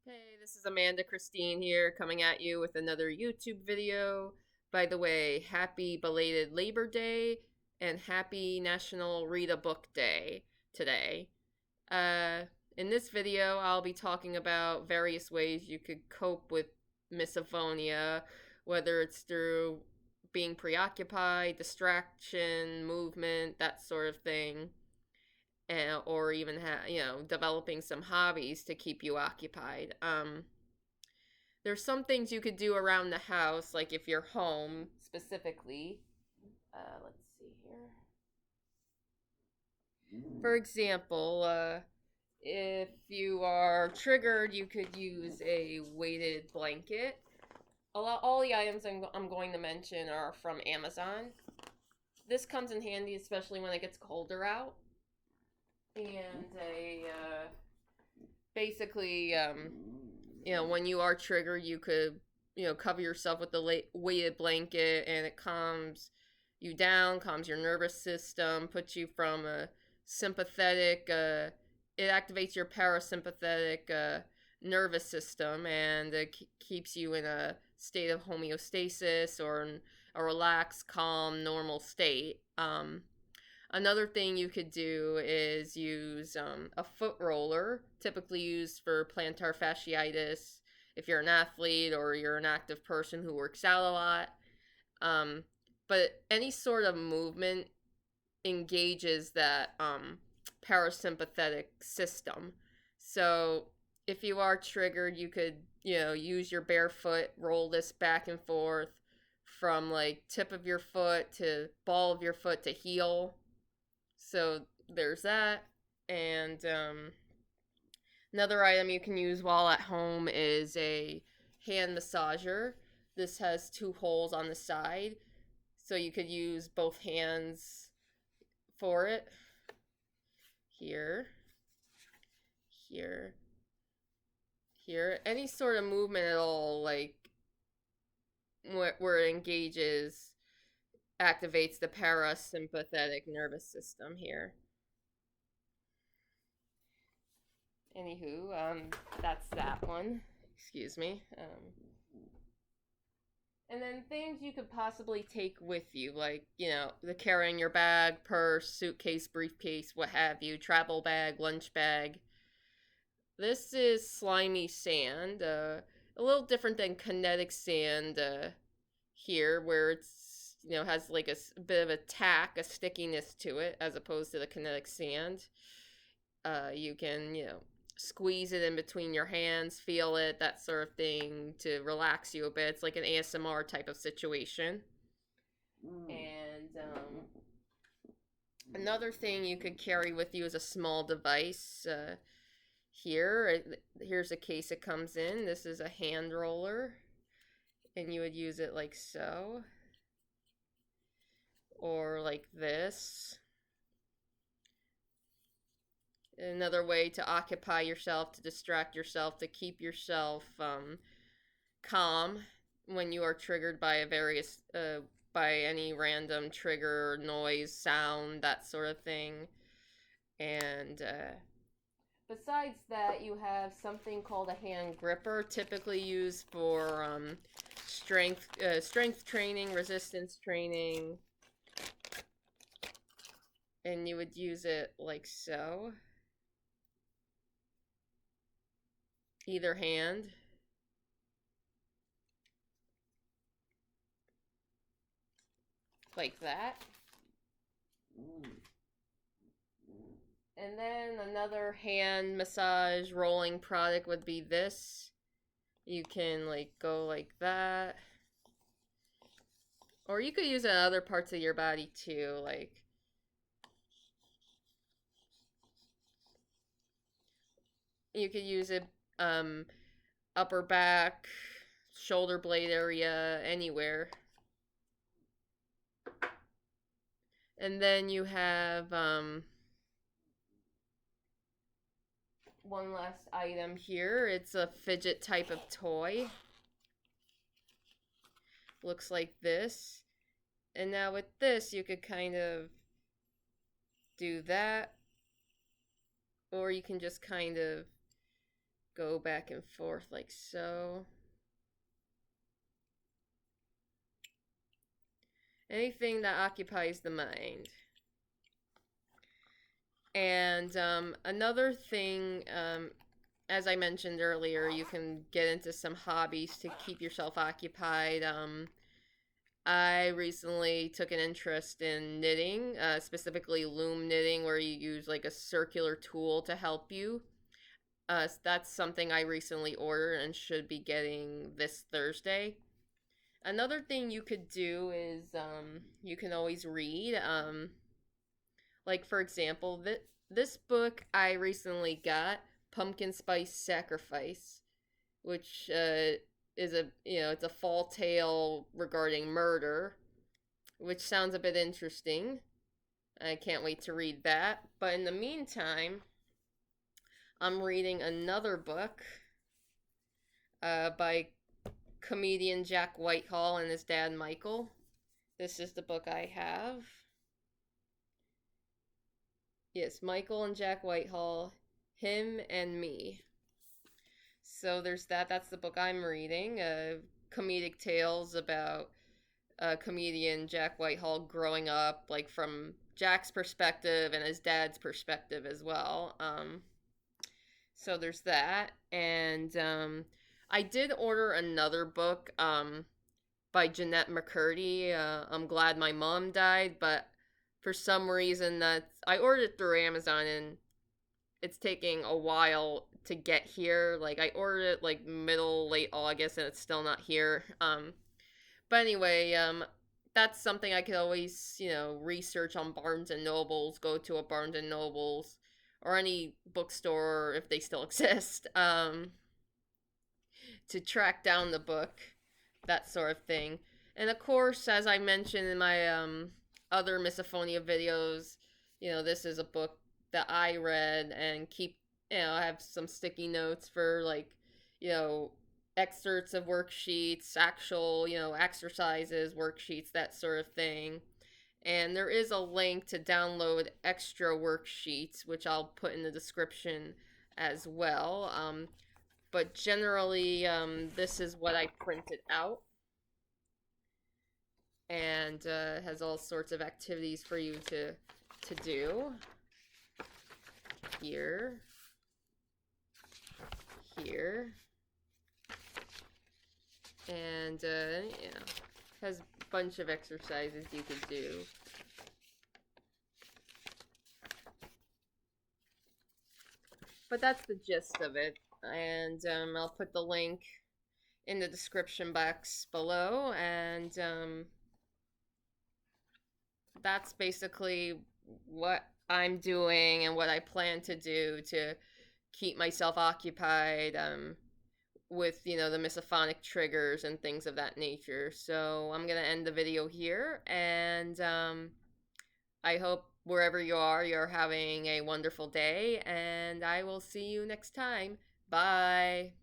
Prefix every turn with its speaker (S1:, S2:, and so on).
S1: Hey, this is Amanda Christine here, coming at you with another YouTube video. By the way, happy belated Labor Day and happy National Read a Book Day today. Uh, in this video, I'll be talking about various ways you could cope with misophonia, whether it's through being preoccupied, distraction, movement, that sort of thing, or even developing some hobbies to keep you occupied. There's some things you could do around the house, like if you're home specifically. Let's see here. For example, if you are triggered, you could use a weighted blanket. All the items I'm going to mention are from Amazon. This comes in handy, especially when it gets colder out. And basically, when you are triggered, you could, cover yourself with the weighted blanket, and it calms you down, calms your nervous system, puts you from a sympathetic, it activates your parasympathetic nervous system, and it keeps you in a state of homeostasis, or a relaxed, calm, normal state. Another thing you could do is use a foot roller, typically used for plantar fasciitis if you're an athlete or you're an active person who works out a lot. But any sort of movement engages that parasympathetic system. So if you are triggered, you could, use your bare foot, roll this back and forth from like tip of your foot to ball of your foot to heel. So there's that. And another item you can use while at home is a hand massager. This has two holes on the side, so you could use both hands for it. Here, here, here. Any sort of movement at all, like where it engages, activates the parasympathetic nervous system here. Anywho, that's that one. Excuse me. And then things you could possibly take with you, like, the carrying your bag, purse, suitcase, briefcase, what have you, travel bag, lunch bag. This is slimy sand, a little different than kinetic sand here, where it's, has like a bit of a tack, a stickiness to it, as opposed to the kinetic sand. You can, squeeze it in between your hands, feel it, that sort of thing, to relax you a bit. It's like an ASMR type of situation. And another thing you could carry with you is a small device. Here's a case it comes in. This is a hand roller, and you would use it like so, or like this. Another way to occupy yourself, to distract yourself, to keep yourself calm when you are triggered by by any random trigger, noise, sound, that sort of thing. And besides that, you have something called a hand gripper, typically used for strength training, resistance training, and you would use it like so. Either hand. Like that. And then another hand massage rolling product would be this. You can like go like that. Or you could use it on other parts of your body too, like you could use it upper back, shoulder blade area, anywhere. And then you have one last item here. It's a fidget type of toy. Looks like this. And now with this, you could kind of do that. Or you can just kind of go back and forth like so. Anything that occupies the mind. And another thing, as I mentioned earlier, you can get into some hobbies to keep yourself occupied. I recently took an interest in knitting, specifically loom knitting, where you use like a circular tool to help you. That's something I recently ordered and should be getting this Thursday. Another thing you could do is you can always read. Like, for example, this book I recently got, Pumpkin Spice Sacrifice, which is it's a fall tale regarding murder, which sounds a bit interesting. I can't wait to read that. But in the meantime, I'm reading another book by comedian Jack Whitehall and his dad Michael. This is the book I have. Yes, Michael and Jack Whitehall, Him and Me. So there's that. That's the book I'm reading. Comedic tales about comedian Jack Whitehall growing up, like from Jack's perspective and his dad's perspective as well. So there's that. And I did order another book by Jeanette McCurdy. I'm Glad My Mom Died, but for some reason I ordered it through Amazon and it's taking a while to get here. Like, I ordered it like late August and it's still not here. But anyway, that's something I could always, research on Barnes and Nobles, go to a Barnes and Nobles or any bookstore if they still exist, to track down the book, that sort of thing. And of course, as I mentioned in my other Misophonia videos, this is a book that I read and I have some sticky notes for excerpts of worksheets, actual, exercises, worksheets, that sort of thing. And there is a link to download extra worksheets, which I'll put in the description as well. But generally, this is what I printed out. And has all sorts of activities for you to do. Here. And, has a bunch of exercises you could do. But that's the gist of it. And I'll put the link in the description box below. And that's basically what I'm doing and what I plan to do to keep myself occupied with, the misophonic triggers and things of that nature. So I'm going to end the video here, and I hope wherever you are, you're having a wonderful day, and I will see you next time. Bye.